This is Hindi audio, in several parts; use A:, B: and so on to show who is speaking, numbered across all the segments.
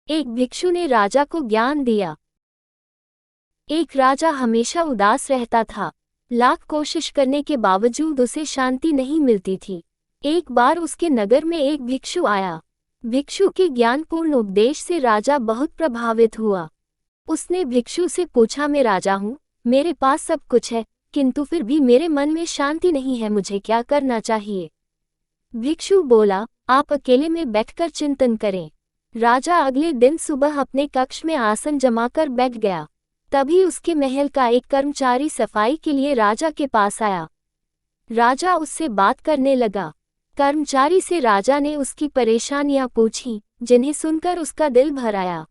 A: एक भिक्षु ने राजा को ज्ञान दिया। एक राजा हमेशा उदास रहता था। लाख कोशिश करने के बावजूद उसे शांति नहीं मिलती थी। एक बार उसके नगर में एक भिक्षु आया। भिक्षु के ज्ञानपूर्ण उपदेश से राजा बहुत प्रभावित हुआ। उसने भिक्षु से पूछा, मैं राजा हूँ, मेरे पास सब कुछ है, किंतु फिर भी मेरे मन में शांति नहीं है, मुझे क्या करना चाहिए? भिक्षु बोला, आप अकेले में बैठकर चिंतन करें। राजा अगले दिन सुबह अपने कक्ष में आसन जमाकर बैठ गया। तभी उसके महल का एक कर्मचारी सफाई के लिए राजा के पास आया। राजा उससे बात करने लगा। कर्मचारी से राजा ने उसकी परेशानियां पूछीं, जिन्हें सुनकर उसका दिल भर आया।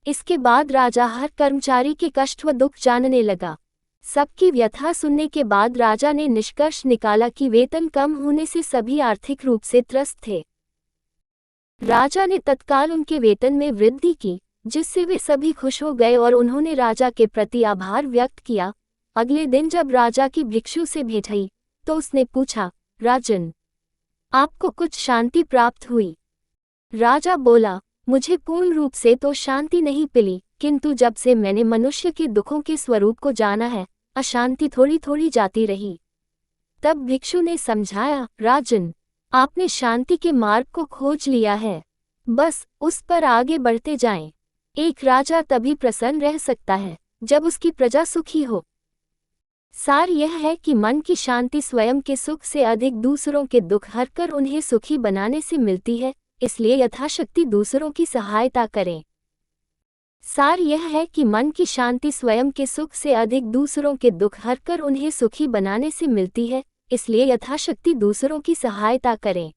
A: इसके बाद राजा हर कर्मचारी के कष्ट व दुख जानने लगा। सबकी व्यथा सुनने के बाद राजा ने निष्कर्ष निकाला कि वेतन कम होने से सभी आर्थिक रूप से त्रस्त थे। राजा ने तत्काल उनके वेतन में वृद्धि की, जिससे वे सभी खुश हो गए और उन्होंने राजा के प्रति आभार व्यक्त किया। अगले दिन जब राजा की भिक्षु से भेंट हुई तो उसने पूछा, राजन, आपको कुछ शांति प्राप्त हुई? राजा बोला, मुझे पूर्ण रूप से तो शांति नहीं मिली, किंतु जब से मैंने मनुष्य के दुखों के स्वरूप को जाना है, अशांति थोड़ी थोड़ी जाती रही। तब भिक्षु ने समझाया, राजन, आपने शांति के मार्ग को खोज लिया है, बस उस पर आगे बढ़ते जाएं। एक राजा तभी प्रसन्न रह सकता है जब उसकी प्रजा सुखी हो। सार यह है कि मन की शांति स्वयं के सुख से अधिक दूसरों के दुख हरकर उन्हें सुखी बनाने से मिलती है, इसलिए यथाशक्ति दूसरों की सहायता करें। सार यह है कि मन की शांति स्वयं के सुख से अधिक दूसरों के दुख हरकर उन्हें सुखी बनाने से मिलती है, इसलिए यथाशक्ति दूसरों की सहायता करें।